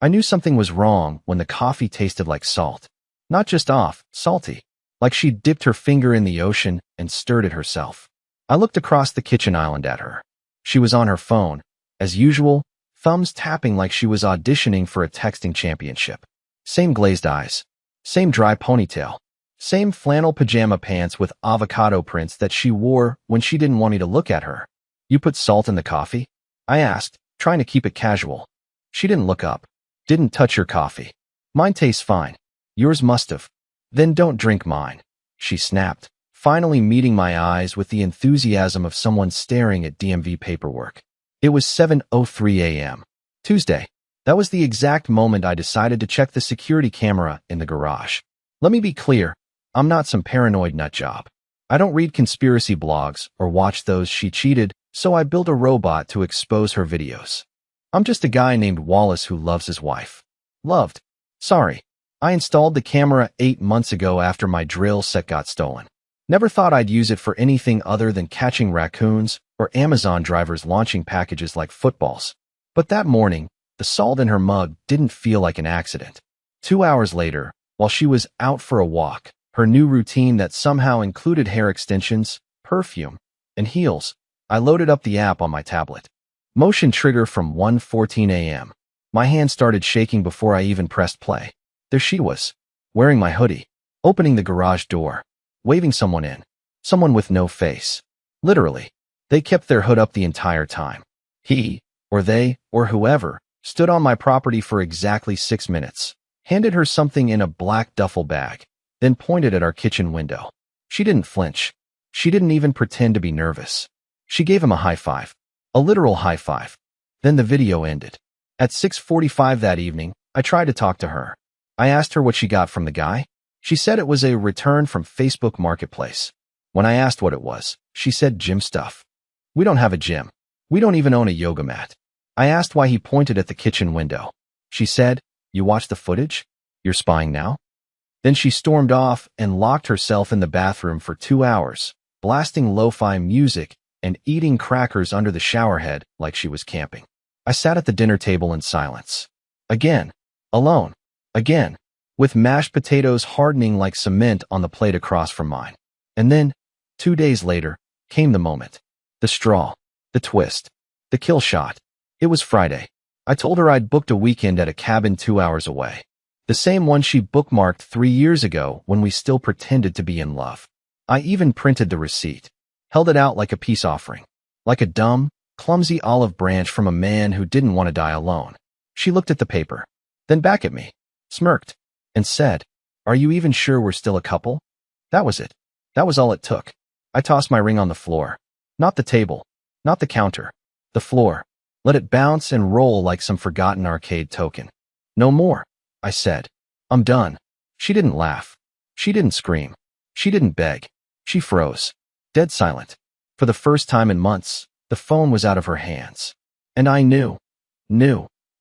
I knew something was wrong when the coffee tasted like salt. Not just off, salty. Like she'd dipped her finger in the ocean and stirred it herself. I looked across the kitchen island at her. She was on her phone, as usual, thumbs tapping like she was auditioning for a texting championship. Same glazed eyes. Same dry ponytail. Same flannel pajama pants with avocado prints that she wore when she didn't want me to look at her. "You put salt in the coffee?" I asked, trying to keep it casual. She didn't look up. "Didn't touch your coffee. Mine tastes fine. Yours must have." "Then don't drink mine," she snapped, finally meeting my eyes with the enthusiasm of someone staring at DMV paperwork. It was 7:03 a.m. Tuesday. That was the exact moment I decided to check the security camera in the garage. Let me be clear, I'm not some paranoid nutjob. I don't read conspiracy blogs or watch those "she cheated, so I built a robot to expose her" videos. I'm just a guy named Wallace who loves his wife. Loved. Sorry. I installed the camera 8 months ago after my drill set got stolen. Never thought I'd use it for anything other than catching raccoons or Amazon drivers launching packages like footballs. But that morning, the salt in her mug didn't feel like an accident. 2 hours later, while she was out for a walk, her new routine that somehow included hair extensions, perfume, and heels, I loaded up the app on my tablet. Motion trigger from 1:14 a.m. My hand started shaking before I even pressed play. There she was, wearing my hoodie, opening the garage door, waving someone in. Someone with no face. Literally. They kept their hood up the entire time. He, or they, or whoever, stood on my property for exactly 6 minutes, handed her something in a black duffel bag, then pointed at our kitchen window. She didn't flinch. She didn't even pretend to be nervous. She gave him a high five. A literal high five. Then the video ended. At 6:45 that evening, I tried to talk to her. I asked her what she got from the guy. She said it was a return from Facebook Marketplace. When I asked what it was, she said gym stuff. We don't have a gym. We don't even own a yoga mat. I asked why he pointed at the kitchen window. She said, "You watched the footage? You're spying now?" Then she stormed off and locked herself in the bathroom for 2 hours, blasting lo-fi music and eating crackers under the shower head like she was camping. I sat at the dinner table in silence. Again. Alone. Again. With mashed potatoes hardening like cement on the plate across from mine. And then, 2 days later, came the moment. The straw. The twist. The kill shot. It was Friday. I told her I'd booked a weekend at a cabin 2 hours away. The same one she bookmarked 3 years ago when we still pretended to be in love. I even printed the receipt. Held it out like a peace offering. Like a dumb, clumsy olive branch from a man who didn't want to die alone. She looked at the paper. Then back at me. Smirked. And said, "Are you even sure we're still a couple?" That was it. That was all it took. I tossed my ring on the floor. Not the table. Not the counter. The floor. Let it bounce and roll like some forgotten arcade token. "No more," I said. "I'm done." She didn't laugh. She didn't scream. She didn't beg. She froze. Dead silent. For the first time in months, the phone was out of her hands. And I knew.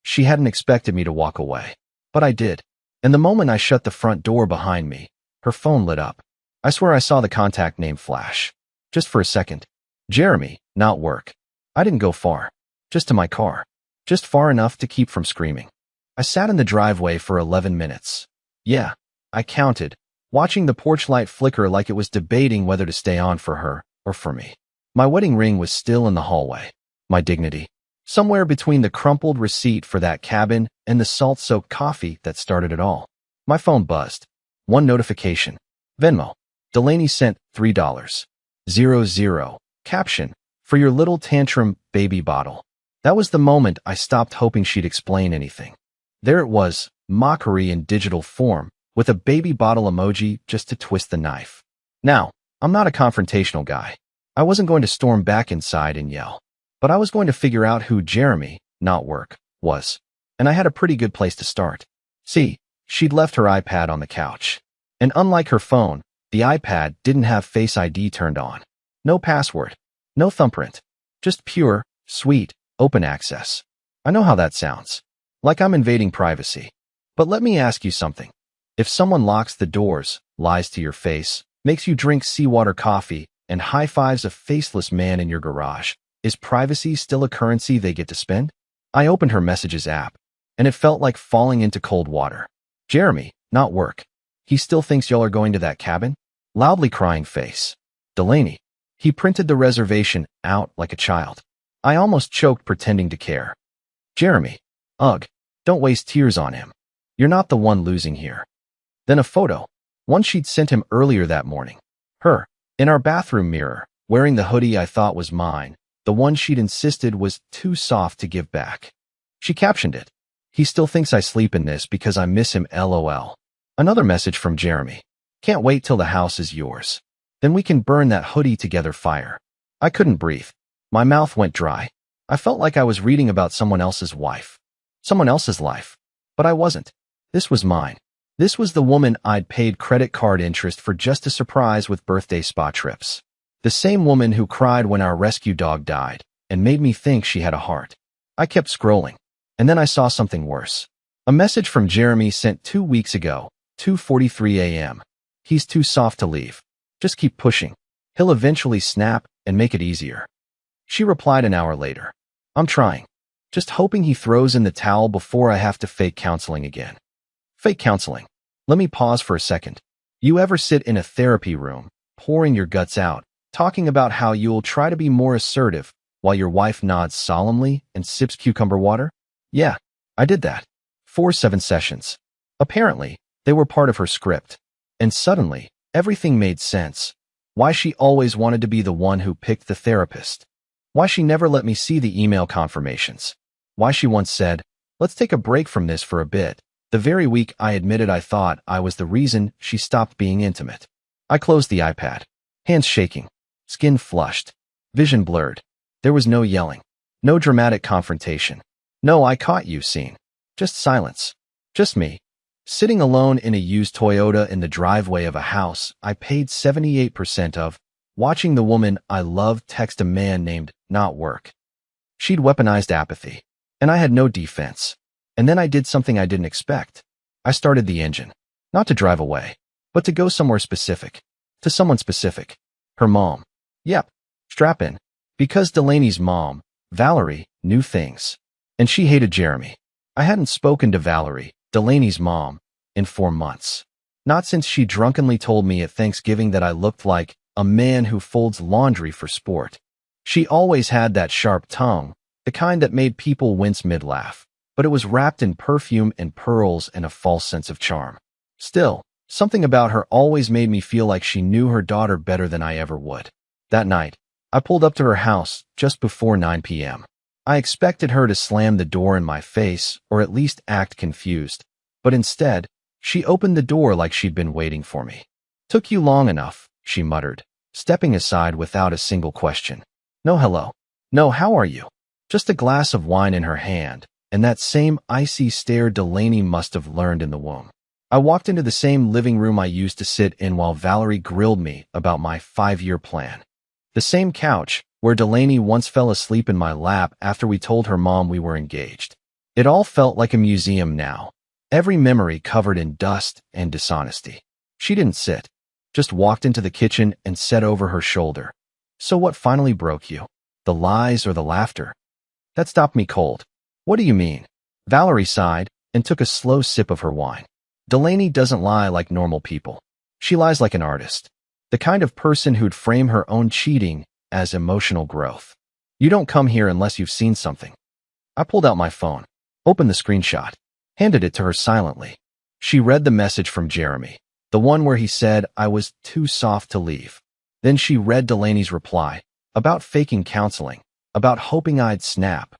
She hadn't expected me to walk away. But I did. And the moment I shut the front door behind me, her phone lit up. I swear I saw the contact name flash. Just for a second. Jeremy, not work. I didn't go far. Just to my car. Just far enough to keep from screaming. I sat in the driveway for 11 minutes. Yeah, I counted, watching the porch light flicker like it was debating whether to stay on for her or for me. My wedding ring was still in the hallway. My dignity. Somewhere between the crumpled receipt for that cabin and the salt-soaked coffee that started it all. My phone buzzed. One notification. Venmo. Delaney sent $3.00. Caption. For your little tantrum baby bottle. That was the moment I stopped hoping she'd explain anything. There it was, mockery in digital form, with a baby bottle emoji just to twist the knife. Now, I'm not a confrontational guy. I wasn't going to storm back inside and yell. But I was going to figure out who Jeremy, not work, was. And I had a pretty good place to start. See, she'd left her iPad on the couch. And unlike her phone, the iPad didn't have Face ID turned on. No password. No thumbprint. Just pure, sweet, open access. I know how that sounds. Like I'm invading privacy. But let me ask you something. If someone locks the doors, lies to your face, makes you drink seawater coffee, and high-fives a faceless man in your garage, is privacy still a currency they get to spend? I opened her Messages app. and it felt like falling into cold water. Jeremy, not work. He still thinks y'all are going to that cabin? Loudly crying face. Delaney. He printed the reservation out like a child. I almost choked pretending to care. Jeremy. Ugh. Don't waste tears on him. You're not the one losing here. Then a photo. One she'd sent him earlier that morning. Her. In our bathroom mirror, wearing the hoodie I thought was mine, the one she'd insisted was too soft to give back. She captioned it. He still thinks I sleep in this because I miss him, LOL. Another message from Jeremy. Can't wait till the house is yours. Then we can burn that hoodie together fire. I couldn't breathe. My mouth went dry. I felt like I was reading about someone else's wife. Someone else's life. But I wasn't. This was mine. This was the woman I'd paid credit card interest for just a surprise with birthday spa trips. The same woman who cried when our rescue dog died and made me think she had a heart. I kept scrolling. And then I saw something worse. A message from Jeremy sent 2 weeks ago, 2:43 a.m. He's too soft to leave. Just keep pushing. He'll eventually snap and make it easier. She replied an hour later. I'm trying. Just hoping he throws in the towel before I have to fake counseling again. Fake counseling. Let me pause for a second. You ever sit in a therapy room, pouring your guts out, talking about how you'll try to be more assertive while your wife nods solemnly and sips cucumber water? Yeah, I did that. 4-7 sessions. Apparently, they were part of her script. And suddenly, everything made sense. Why she always wanted to be the one who picked the therapist. Why she never let me see the email confirmations. Why she once said, let's take a break from this for a bit, the very week I admitted I thought I was the reason she stopped being intimate. I closed the iPad. Hands shaking. Skin flushed. Vision blurred. There was no yelling. No dramatic confrontation. No I caught you scene. Just silence. Just me. Sitting alone in a used Toyota in the driveway of a house I paid 78% of, watching the woman I loved text a man named Not Work. She'd weaponized apathy, and I had no defense. And then I did something I didn't expect. I started the engine. Not to drive away, but to go somewhere specific. To someone specific. Her mom. Yep. Strap in. Because Delaney's mom, Valerie, knew things. And she hated Jeremy. I hadn't spoken to Valerie, Delaney's mom, in 4 months. Not since she drunkenly told me at Thanksgiving that I looked like a man who folds laundry for sport. She always had that sharp tongue, the kind that made people wince mid-laugh, but it was wrapped in perfume and pearls and a false sense of charm. Still, something about her always made me feel like she knew her daughter better than I ever would. That night, I pulled up to her house just before 9 p.m. I expected her to slam the door in my face or at least act confused, but instead, she opened the door like she'd been waiting for me. Took you long enough, she muttered, stepping aside without a single question. No hello. No how are you? Just a glass of wine in her hand, and that same icy stare Delaney must have learned in the womb. I walked into the same living room I used to sit in while Valerie grilled me about my 5-year plan. The same couch, where Delaney once fell asleep in my lap after we told her mom we were engaged. It all felt like a museum now, every memory covered in dust and dishonesty. She didn't sit, just walked into the kitchen and said over her shoulder, so what finally broke you? The lies or the laughter? That stopped me cold. What do you mean? Valerie sighed and took a slow sip of her wine. Delaney doesn't lie like normal people. She lies like an artist. The kind of person who'd frame her own cheating as emotional growth. You don't come here unless you've seen something. I pulled out my phone, opened the screenshot, handed it to her silently. She read the message from Jeremy, the one where he said I was too soft to leave. Then she read Delaney's reply, about faking counseling, about hoping I'd snap.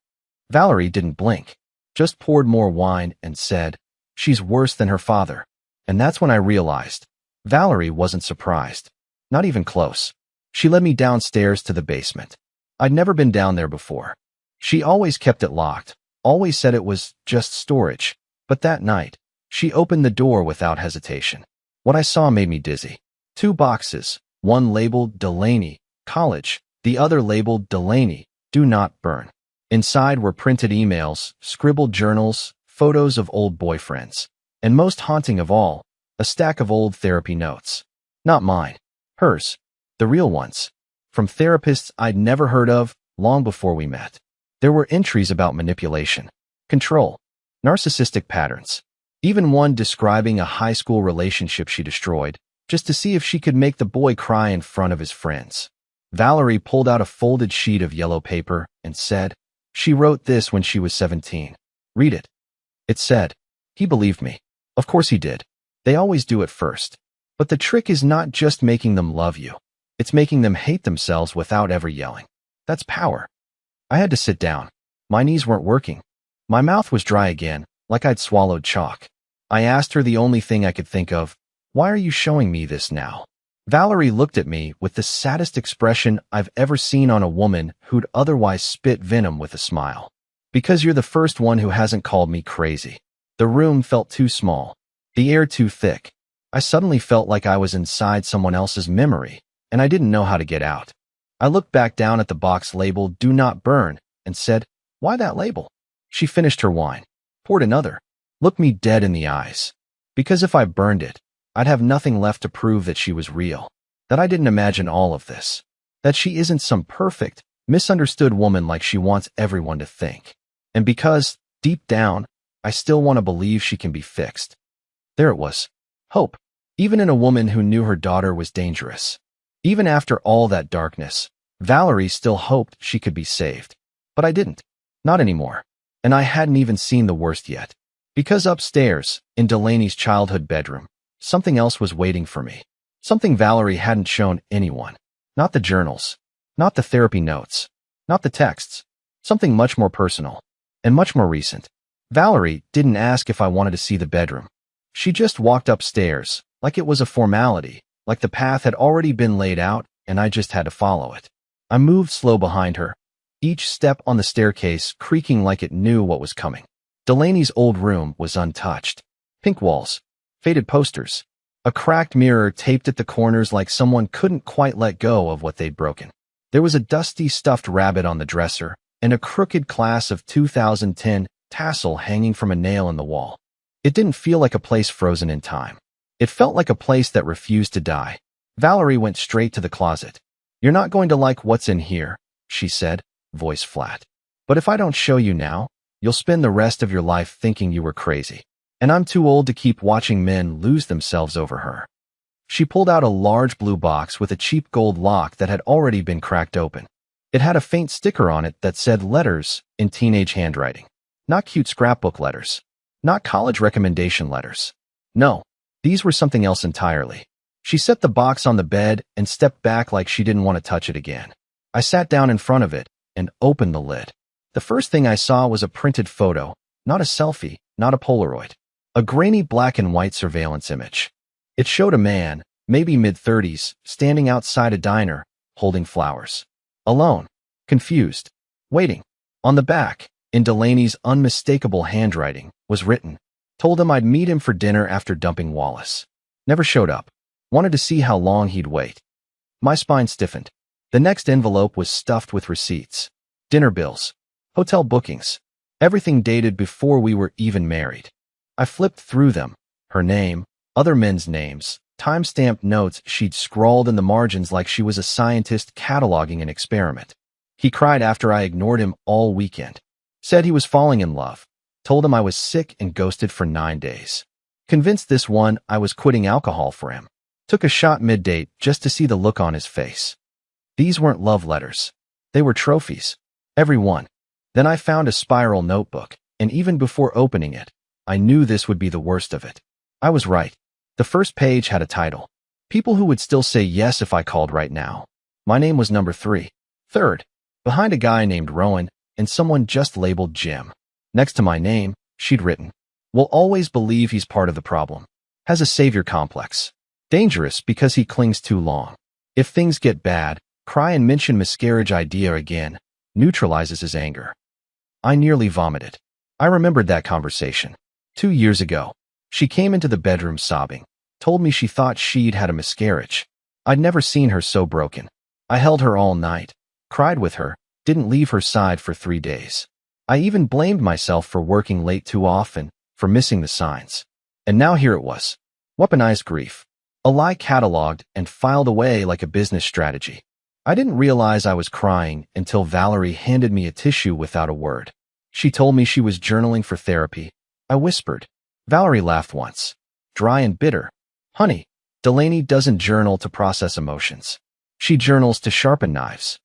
Valerie didn't blink, just poured more wine and said, she's worse than her father. And that's when I realized. Valerie wasn't surprised. Not even close. She led me downstairs to the basement. I'd never been down there before. She always kept it locked, always said it was just storage. But that night, she opened the door without hesitation. What I saw made me dizzy. 2 boxes, one labeled Delaney, College, the other labeled Delaney, Do Not Burn. Inside were printed emails, scribbled journals, photos of old boyfriends, and most haunting of all, a stack of old therapy notes. Not mine. Hers. The real ones. From therapists I'd never heard of long before we met. There were entries about manipulation, control, Narcissistic patterns. Even one describing a high school relationship she destroyed, just to see if she could make the boy cry in front of his friends. Valerie pulled out a folded sheet of yellow paper and said, "She wrote this when she was 17. Read it." It said, "He believed me. Of course he did. They always do at first. But the trick is not just making them love you. It's making them hate themselves without ever yelling. That's power." I had to sit down. My knees weren't working. My mouth was dry again, like I'd swallowed chalk. I asked her the only thing I could think of, "Why are you showing me this now?" Valerie looked at me with the saddest expression I've ever seen on a woman who'd otherwise spit venom with a smile. "Because you're the first one who hasn't called me crazy." The room felt too small, the air too thick. I suddenly felt like I was inside someone else's memory, and I didn't know how to get out. I looked back down at the box labeled "Do Not Burn" and said, "Why that label?" She finished her wine, poured another, looked me dead in the eyes. "Because if I burned it, I'd have nothing left to prove that she was real, that I didn't imagine all of this, that she isn't some perfect, misunderstood woman like she wants everyone to think. And because, deep down, I still want to believe she can be fixed." There it was. Hope. Even in a woman who knew her daughter was dangerous. Even after all that darkness, Valerie still hoped she could be saved. But I didn't. Not anymore. And I hadn't even seen the worst yet. Because upstairs, in Delaney's childhood bedroom, something else was waiting for me. Something Valerie hadn't shown anyone. Not the journals. Not the therapy notes. Not the texts. Something much more personal. And much more recent. Valerie didn't ask if I wanted to see the bedroom. She just walked upstairs, like it was a formality, like the path had already been laid out and I just had to follow it. I moved slow behind her, each step on the staircase creaking like it knew what was coming. Delaney's old room was untouched. Pink walls, faded posters, a cracked mirror taped at the corners like someone couldn't quite let go of what they'd broken. There was a dusty stuffed rabbit on the dresser and a crooked class of 2010 tassel hanging from a nail in the wall. It didn't feel like a place frozen in time. It felt like a place that refused to die. Valerie went straight to the closet. "You're not going to like what's in here," she said, voice flat. "But if I don't show you now, you'll spend the rest of your life thinking you were crazy. And I'm too old to keep watching men lose themselves over her." She pulled out a large blue box with a cheap gold lock that had already been cracked open. It had a faint sticker on it that said letters in teenage handwriting. Not cute scrapbook letters. Not college recommendation letters. No, these were something else entirely. She set the box on the bed and stepped back like she didn't want to touch it again. I sat down in front of it and opened the lid. The first thing I saw was a printed photo, not a selfie, not a Polaroid. A grainy black and white surveillance image. It showed a man, maybe mid-30s, standing outside a diner, holding flowers. Alone. Confused. Waiting. On the back, in Delaney's unmistakable handwriting, was written, "Told him I'd meet him for dinner after dumping Wallace. Never showed up. Wanted to see how long he'd wait." My spine stiffened. The next envelope was stuffed with receipts. Dinner bills. Hotel bookings. Everything dated before we were even married. I flipped through them. Her name, other men's names, time-stamped notes she'd scrawled in the margins like she was a scientist cataloging an experiment. He cried after I ignored him all weekend. Said he was falling in love. Told him I was sick and ghosted for 9 days. Convinced this one I was quitting alcohol for him. Took a shot mid-date just to see the look on his face. These weren't love letters. They were trophies. Every one. Then I found a spiral notebook, and even before opening it, I knew this would be the worst of it. I was right. The first page had a title. People who would still say yes if I called right now. My name was number 3. Third. Behind a guy named Rowan and someone just labeled Jim. Next to my name, she'd written, "Will always believe he's part of the problem. Has a savior complex. Dangerous because he clings too long. If things get bad, cry and mention miscarriage idea again. Neutralizes his anger." I nearly vomited. I remembered that conversation. 2 years ago. She came into the bedroom sobbing. Told me she thought she'd had a miscarriage. I'd never seen her so broken. I held her all night. Cried with her. Didn't leave her side for 3 days. I even blamed myself for working late too often, for missing the signs. And now here it was. Weaponized grief. A lie cataloged and filed away like a business strategy. I didn't realize I was crying until Valerie handed me a tissue without a word. She told me she was journaling for therapy, I whispered. Valerie laughed once. Dry and bitter. Honey, Delaney doesn't journal to process emotions. She journals to sharpen knives.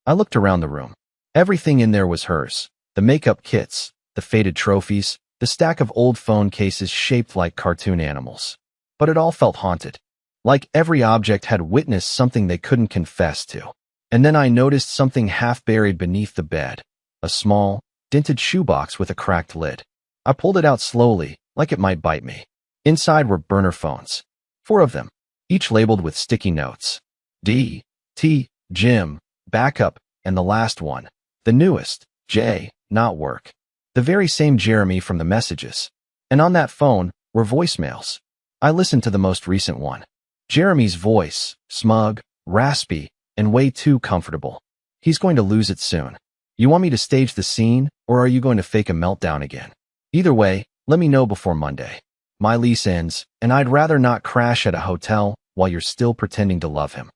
I looked around the room. Everything in there was hers. The makeup kits, the faded trophies, the stack of old phone cases shaped like cartoon animals. But it all felt haunted. Like every object had witnessed something they couldn't confess to. And then I noticed something half buried beneath the bed. A small, dented shoebox with a cracked lid. I pulled it out slowly, like it might bite me. Inside were burner phones. 4 of them, each labeled with sticky notes. D, T, Jim, backup, and the last one, the newest, J, not work. The very same Jeremy from the messages. And on that phone were voicemails. I listened to the most recent one. Jeremy's voice, smug, raspy, and way too comfortable. He's going to lose it soon. You want me to stage the scene, or are you going to fake a meltdown again? Either way, let me know before Monday. My lease ends, and I'd rather not crash at a hotel while you're still pretending to love him.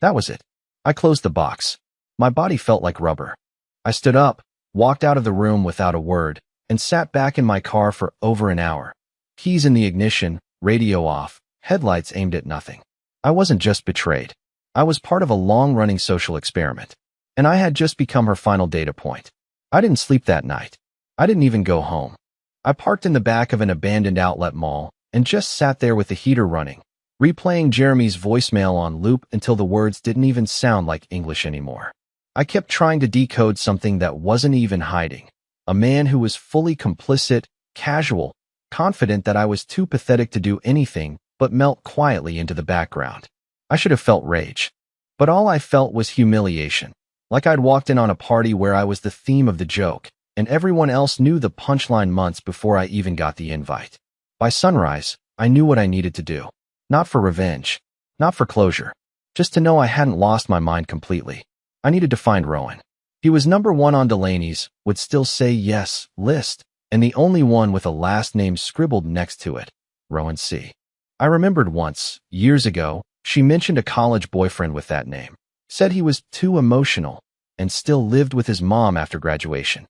That was it. I closed the box. My body felt like rubber. I stood up, walked out of the room without a word, and sat back in my car for over an hour. Keys in the ignition, radio off, headlights aimed at nothing. I wasn't just betrayed. I was part of a long-running social experiment. And I had just become her final data point. I didn't sleep that night. I didn't even go home. I parked in the back of an abandoned outlet mall and just sat there with the heater running, replaying Jeremy's voicemail on loop until the words didn't even sound like English anymore. I kept trying to decode something that wasn't even hiding. A man who was fully complicit, casual, confident that I was too pathetic to do anything but melt quietly into the background. I should have felt rage. But all I felt was humiliation. Like I'd walked in on a party where I was the theme of the joke, and everyone else knew the punchline months before I even got the invite. By sunrise, I knew what I needed to do. Not for revenge. Not for closure. Just to know I hadn't lost my mind completely. I needed to find Rowan. He was number 1 on Delaney's, would still say yes list, and the only one with a last name scribbled next to it. Rowan C. I remembered once, years ago, she mentioned a college boyfriend with that name. Said he was too emotional, and still lived with his mom after graduation.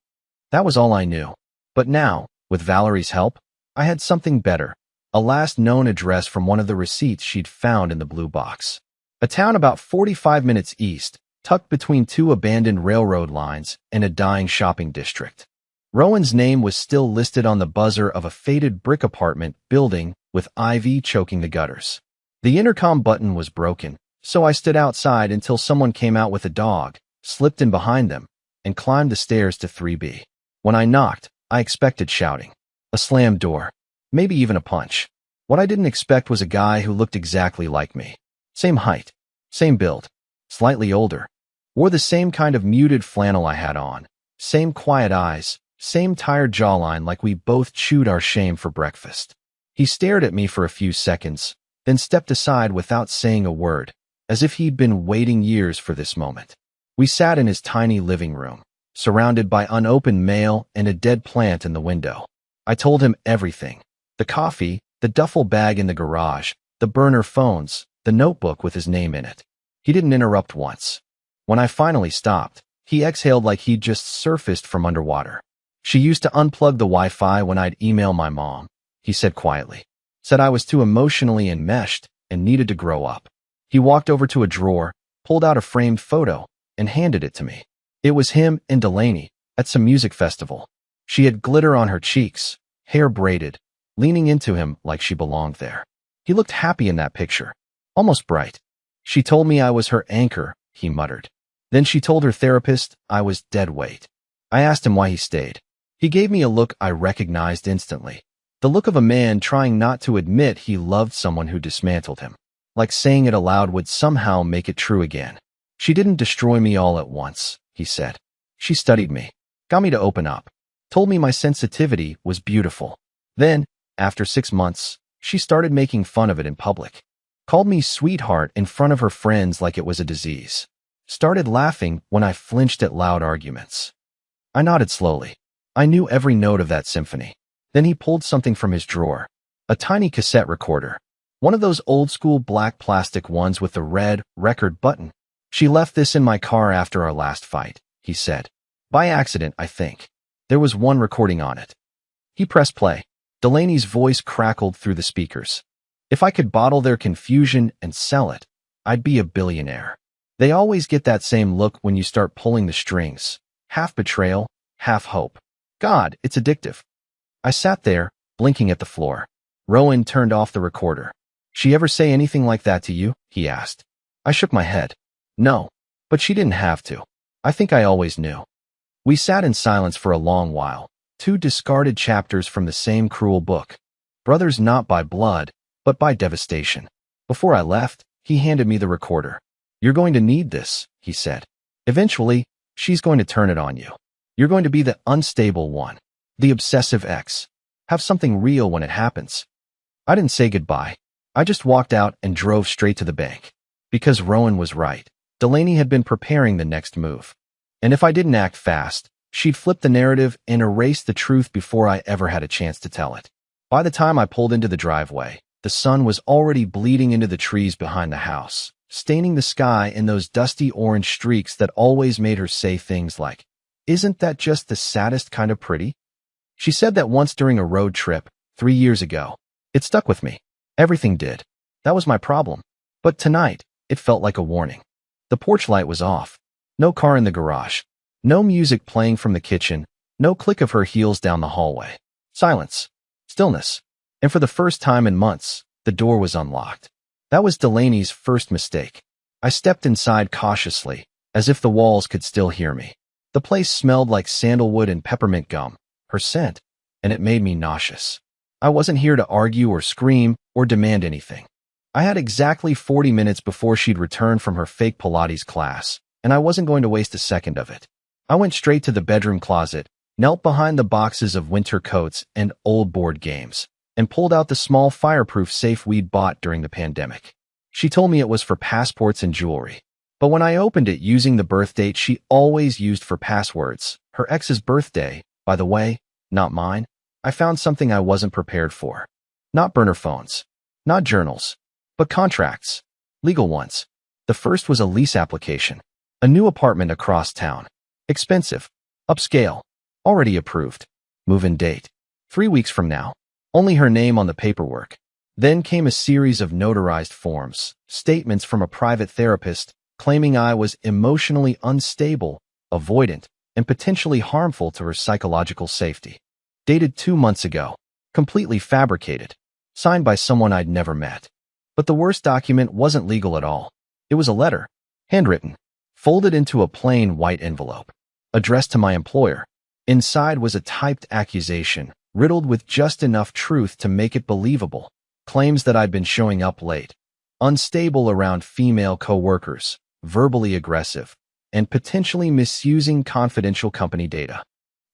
That was all I knew. But now, with Valerie's help, I had something better. A last known address from one of the receipts she'd found in the blue box. A town about 45 minutes east, tucked between 2 abandoned railroad lines and a dying shopping district. Rowan's name was still listed on the buzzer of a faded brick apartment building with ivy choking the gutters. The intercom button was broken, so I stood outside until someone came out with a dog, slipped in behind them, and climbed the stairs to 3B. When I knocked, I expected shouting. A slammed door. Maybe even a punch. What I didn't expect was a guy who looked exactly like me. Same height. Same build. Slightly older. Wore the same kind of muted flannel I had on. Same quiet eyes. Same tired jawline like we both chewed our shame for breakfast. He stared at me for a few seconds, then stepped aside without saying a word, as if he'd been waiting years for this moment. We sat in his tiny living room, surrounded by unopened mail and a dead plant in the window. I told him everything. The coffee, the duffel bag in the garage, the burner phones, the notebook with his name in it. He didn't interrupt once. When I finally stopped, he exhaled like he'd just surfaced from underwater. She used to unplug the Wi-Fi when I'd email my mom, he said quietly. Said I was too emotionally enmeshed and needed to grow up. He walked over to a drawer, pulled out a framed photo, and handed it to me. It was him and Delaney at some music festival. She had glitter on her cheeks, hair braided, leaning into him like she belonged there. He looked happy in that picture, almost bright. She told me I was her anchor, he muttered. Then she told her therapist I was dead weight. I asked him why he stayed. He gave me a look I recognized instantly. The look of a man trying not to admit he loved someone who dismantled him. Like saying it aloud would somehow make it true again. She didn't destroy me all at once, he said. She studied me, got me to open up, told me my sensitivity was beautiful. Then, after 6 months, she started making fun of it in public. Called me sweetheart in front of her friends like it was a disease. Started laughing when I flinched at loud arguments. I nodded slowly. I knew every note of that symphony. Then he pulled something from his drawer. A tiny cassette recorder. One of those old-school black plastic ones with the red record button. She left this in my car after our last fight, he said. By accident, I think. There was one recording on it. He pressed play. Delaney's voice crackled through the speakers. If I could bottle their confusion and sell it, I'd be a billionaire. They always get that same look when you start pulling the strings. Half betrayal, half hope. God, it's addictive. I sat there, blinking at the floor. Rowan turned off the recorder. She ever say anything like that to you? He asked. I shook my head. No, but she didn't have to. I think I always knew. We sat in silence for a long while. 2 discarded chapters from the same cruel book. Brothers not by blood, but by devastation. Before I left, he handed me the recorder. You're going to need this, he said. Eventually, she's going to turn it on you. You're going to be the unstable one, the obsessive ex. Have something real when it happens. I didn't say goodbye. I just walked out and drove straight to the bank. Because Rowan was right. Delaney had been preparing the next move. And if I didn't act fast, she'd flip the narrative and erase the truth before I ever had a chance to tell it. By the time I pulled into the driveway, the sun was already bleeding into the trees behind the house, staining the sky in those dusty orange streaks that always made her say things like, "Isn't that just the saddest kind of pretty?" She said that once during a road trip, 3 years ago. It stuck with me. Everything did. That was my problem. But tonight, it felt like a warning. The porch light was off. No car in the garage. No music playing from the kitchen. No click of her heels down the hallway. Silence. Stillness. And for the first time in months, the door was unlocked. That was Delaney's first mistake. I stepped inside cautiously, as if the walls could still hear me. The place smelled like sandalwood and peppermint gum, her scent, and it made me nauseous. I wasn't here to argue or scream or demand anything. I had exactly 40 minutes before she'd return from her fake Pilates class, and I wasn't going to waste a second of it. I went straight to the bedroom closet, knelt behind the boxes of winter coats and old board games, and pulled out the small fireproof safe we'd bought during the pandemic. She told me it was for passports and jewelry. But when I opened it using the birth date she always used for passwords, her ex's birthday, by the way, not mine, I found something I wasn't prepared for. Not burner phones. Not journals. But contracts. Legal ones. The first was a lease application. A new apartment across town. Expensive. Upscale. Already approved. Move-in date. 3 weeks from now. Only her name on the paperwork. Then came a series of notarized forms, statements from a private therapist claiming I was emotionally unstable, avoidant, and potentially harmful to her psychological safety. Dated 2 months ago. Completely fabricated. Signed by someone I'd never met. But the worst document wasn't legal at all. It was a letter. Handwritten. Folded into a plain white envelope. Addressed to my employer. Inside was a typed accusation, riddled with just enough truth to make it believable. Claims that I'd been showing up late. Unstable around female co-workers. Verbally aggressive. And potentially misusing confidential company data.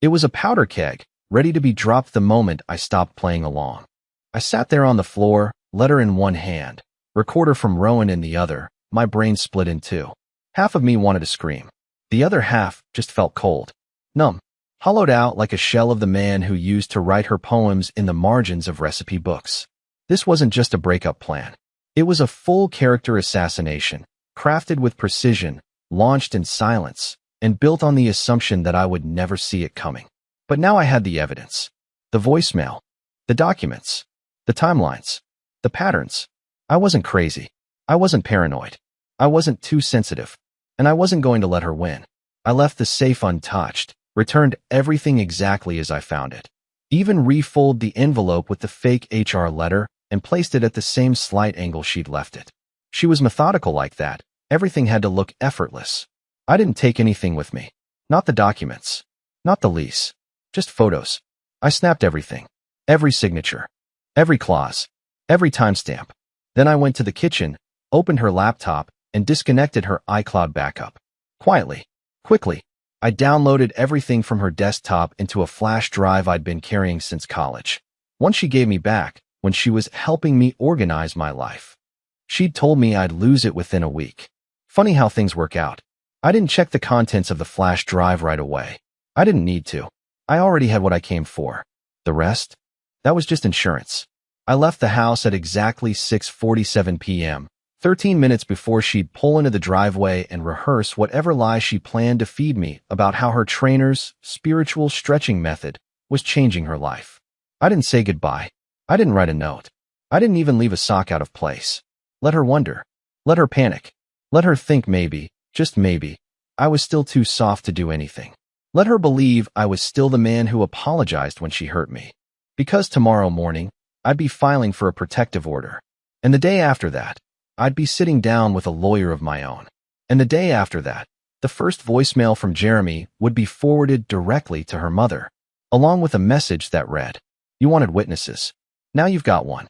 It was a powder keg, ready to be dropped the moment I stopped playing along. I sat there on the floor, letter in one hand, recorder from Rowan in the other, my brain split in two. Half of me wanted to scream. The other half just felt cold. Numb. Hollowed out like a shell of the man who used to write her poems in the margins of recipe books. This wasn't just a breakup plan. It was a full character assassination, crafted with precision, launched in silence, and built on the assumption that I would never see it coming. But now I had the evidence. The voicemail. The documents. The timelines. The patterns. I wasn't crazy. I wasn't paranoid. I wasn't too sensitive. And I wasn't going to let her win. I left the safe untouched, returned everything exactly as I found it. Even refolded the envelope with the fake HR letter and placed it at the same slight angle she'd left it. She was methodical like that. Everything had to look effortless. I didn't take anything with me. Not the documents. Not the lease. Just photos. I snapped everything. Every signature. Every clause. Every timestamp. Then I went to the kitchen, opened her laptop, and disconnected her iCloud backup. Quietly. Quickly. I downloaded everything from her desktop into a flash drive I'd been carrying since college. One she gave me back when she was helping me organize my life. She'd told me I'd lose it within a week. Funny how things work out. I didn't check the contents of the flash drive right away. I didn't need to. I already had what I came for. The rest? That was just insurance. I left the house at exactly 6:47 p.m., 13 minutes before she'd pull into the driveway and rehearse whatever lie she planned to feed me about how her trainer's spiritual stretching method was changing her life. I didn't say goodbye. I didn't write a note. I didn't even leave a sock out of place. Let her wonder. Let her panic. Let her think maybe, just maybe, I was still too soft to do anything. Let her believe I was still the man who apologized when she hurt me. Because tomorrow morning, I'd be filing for a protective order. And the day after that, I'd be sitting down with a lawyer of my own. And the day after that, the first voicemail from Jeremy would be forwarded directly to her mother, along with a message that read, "You wanted witnesses. Now you've got one."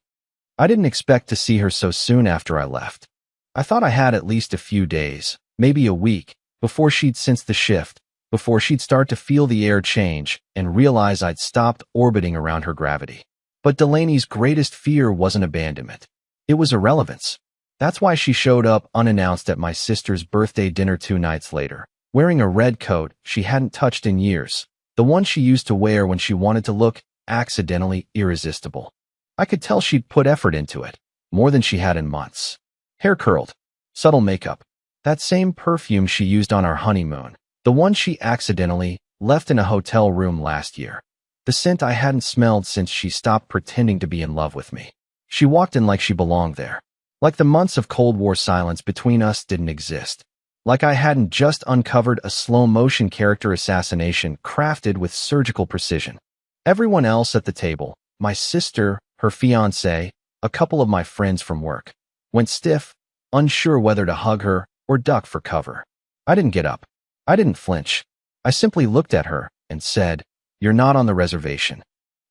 I didn't expect to see her so soon after I left. I thought I had at least a few days, maybe a week, before she'd sense the shift, before she'd start to feel the air change and realize I'd stopped orbiting around her gravity. But Delaney's greatest fear wasn't abandonment. It was irrelevance. That's why she showed up unannounced at my sister's birthday dinner 2 nights later, wearing a red coat she hadn't touched in years, the one she used to wear when she wanted to look accidentally irresistible. I could tell she'd put effort into it, more than she had in months. Hair curled, subtle makeup, that same perfume she used on our honeymoon, the one she accidentally left in a hotel room last year. The scent I hadn't smelled since she stopped pretending to be in love with me. She walked in like she belonged there. Like the months of Cold War silence between us didn't exist. Like I hadn't just uncovered a slow-motion character assassination crafted with surgical precision. Everyone else at the table, my sister, her fiancé, a couple of my friends from work, went stiff, unsure whether to hug her or duck for cover. I didn't get up. I didn't flinch. I simply looked at her and said, "You're not on the reservation."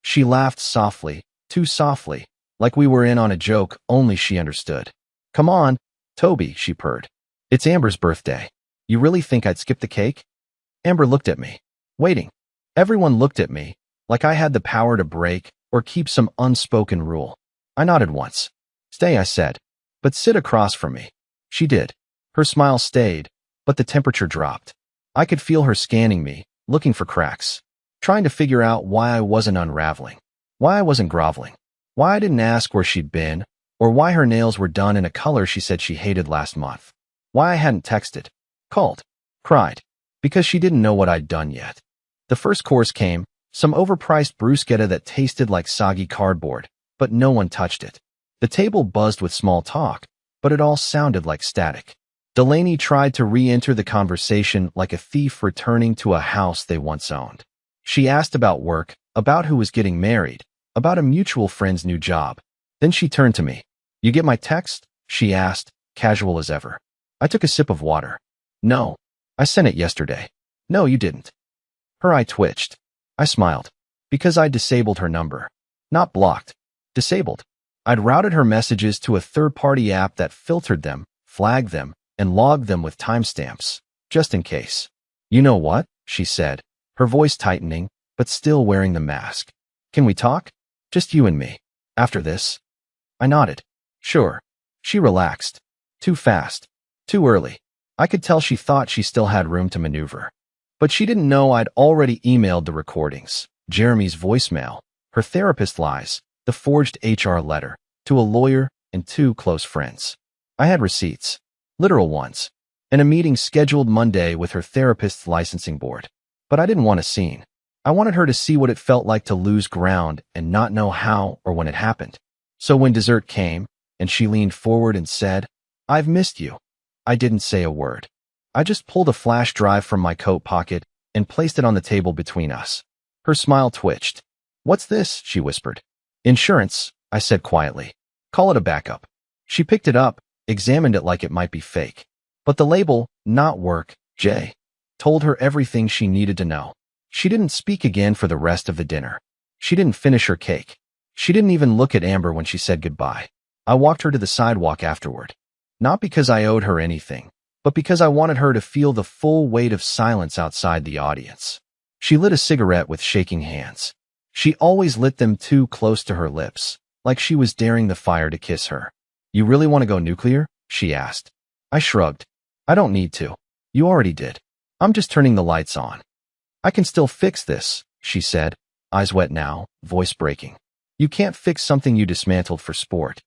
She laughed softly, too softly, like we were in on a joke only she understood. "Come on, Toby," she purred. "It's Amber's birthday. You really think I'd skip the cake?" Amber looked at me, waiting. Everyone looked at me, like I had the power to break or keep some unspoken rule. I nodded once. "Stay," I said, "but sit across from me." She did. Her smile stayed, but the temperature dropped. I could feel her scanning me, looking for cracks, trying to figure out why I wasn't unraveling, why I wasn't groveling, why I didn't ask where she'd been, or why her nails were done in a color she said she hated last month, why I hadn't texted, called, cried, because she didn't know what I'd done yet. The first course came, some overpriced bruschetta that tasted like soggy cardboard, but no one touched it. The table buzzed with small talk, but it all sounded like static. Delaney tried to re-enter the conversation like a thief returning to a house they once owned. She asked about work, about who was getting married, about a mutual friend's new job. Then she turned to me. "You get my text?" she asked, casual as ever. I took a sip of water. "No. I sent it yesterday." "No, you didn't." Her eye twitched. I smiled. Because I'd disabled her number. Not blocked. Disabled. I'd routed her messages to a third-party app that filtered them, flagged them, and logged them with timestamps, just in case. "You know what?" she said, her voice tightening, but still wearing the mask. "Can we talk? Just you and me. After this?" I nodded. "Sure." She relaxed. Too fast. Too early. I could tell she thought she still had room to maneuver. But she didn't know I'd already emailed the recordings, Jeremy's voicemail, her therapist lies, the forged HR letter, to a lawyer and 2 close friends. I had receipts. Literal ones. And a meeting scheduled Monday with her therapist's licensing board. But I didn't want a scene. I wanted her to see what it felt like to lose ground and not know how or when it happened. So when dessert came, and she leaned forward and said, "I've missed you," I didn't say a word. I just pulled a flash drive from my coat pocket and placed it on the table between us. Her smile twitched. "What's this?" she whispered. "Insurance," I said quietly. "Call it a backup." She picked it up, examined it like it might be fake. But the label, "Not Work, J," told her everything she needed to know. She didn't speak again for the rest of the dinner. She didn't finish her cake. She didn't even look at Amber when she said goodbye. I walked her to the sidewalk afterward. Not because I owed her anything, but because I wanted her to feel the full weight of silence outside the audience. She lit a cigarette with shaking hands. She always lit them too close to her lips, like she was daring the fire to kiss her. "You really want to go nuclear?" she asked. I shrugged. "I don't need to. You already did. I'm just turning the lights on." "I can still fix this," she said, eyes wet now, voice breaking. "You can't fix something you dismantled for sport."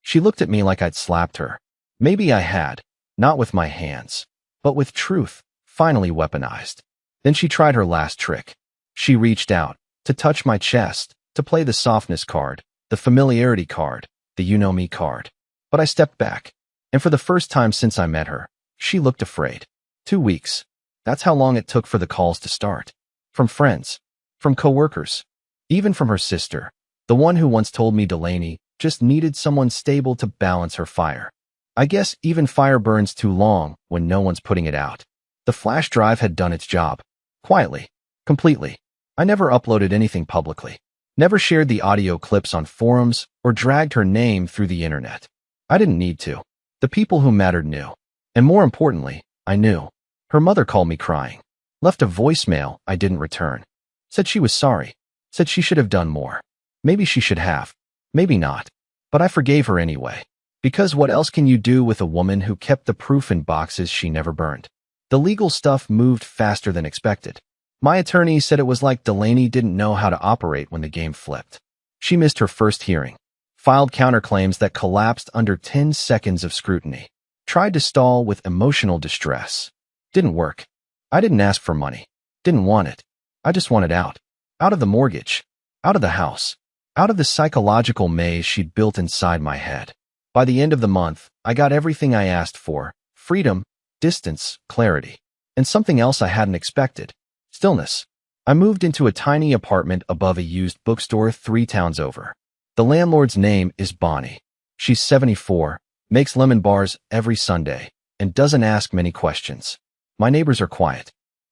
She looked at me like I'd slapped her. Maybe I had, not with my hands, but with truth, finally weaponized. Then she tried her last trick. She reached out, to touch my chest, to play the softness card, the familiarity card, the you-know-me card. But I stepped back, and for the first time since I met her, she looked afraid. 2 weeks. That's how long it took for the calls to start. From friends, from coworkers, even from her sister, the one who once told me Delaney just needed someone stable to balance her fire. I guess even fire burns too long when no one's putting it out. The flash drive had done its job. Quietly. Completely. I never uploaded anything publicly. Never shared the audio clips on forums or dragged her name through the internet. I didn't need to. The people who mattered knew. And more importantly, I knew. Her mother called me crying. Left a voicemail I didn't return. Said she was sorry. Said she should have done more. Maybe she should have. Maybe not. But I forgave her anyway. Because what else can you do with a woman who kept the proof in boxes she never burned? The legal stuff moved faster than expected. My attorney said it was like Delaney didn't know how to operate when the game flipped. She missed her first hearing. Filed counterclaims that collapsed under 10 seconds of scrutiny. Tried to stall with emotional distress. Didn't work. I didn't ask for money. Didn't want it. I just wanted out. Out of the mortgage. Out of the house. Out of the psychological maze she'd built inside my head. By the end of the month, I got everything I asked for. Freedom, distance, clarity. And something else I hadn't expected. Stillness. I moved into a tiny apartment above a used bookstore 3 towns over. The landlord's name is Bonnie. She's 74, makes lemon bars every Sunday, and doesn't ask many questions. My neighbors are quiet.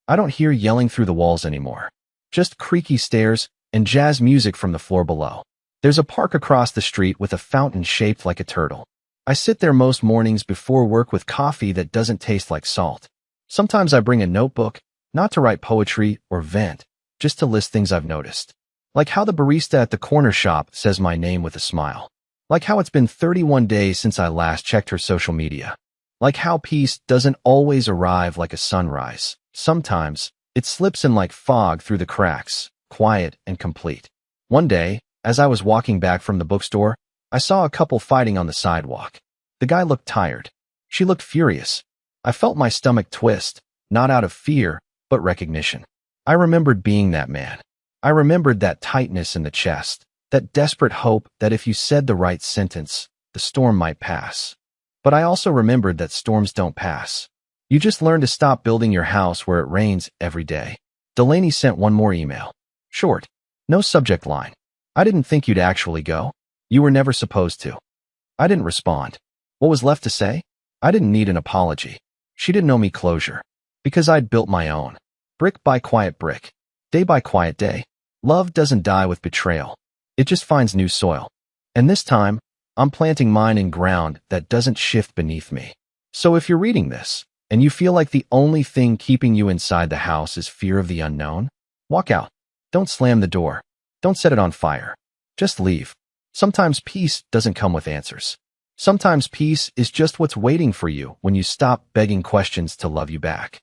I don't hear yelling through the walls anymore. Just creaky stairs and jazz music from the floor below. There's a park across the street with a fountain shaped like a turtle. I sit there most mornings before work with coffee that doesn't taste like salt. Sometimes I bring a notebook, not to write poetry or vent, just to list things I've noticed. Like how the barista at the corner shop says my name with a smile. Like how it's been 31 days since I last checked her social media. Like how peace doesn't always arrive like a sunrise. Sometimes, it slips in like fog through the cracks, quiet and complete. One day, as I was walking back from the bookstore, I saw a couple fighting on the sidewalk. The guy looked tired. She looked furious. I felt my stomach twist, not out of fear, but recognition. I remembered being that man. I remembered that tightness in the chest, that desperate hope that if you said the right sentence, the storm might pass. But I also remembered that storms don't pass. You just learn to stop building your house where it rains every day. Delaney sent one more email. Short. No subject line. I didn't think you'd actually go. You were never supposed to. I didn't respond. What was left to say? I didn't need an apology. She didn't owe me closure. Because I'd built my own. Brick by quiet brick. Day by quiet day. Love doesn't die with betrayal. It just finds new soil. And this time, I'm planting mine in ground that doesn't shift beneath me. So if you're reading this, and you feel like the only thing keeping you inside the house is fear of the unknown, walk out. Don't slam the door. Don't set it on fire. Just leave. Sometimes peace doesn't come with answers. Sometimes peace is just what's waiting for you when you stop begging questions to love you back.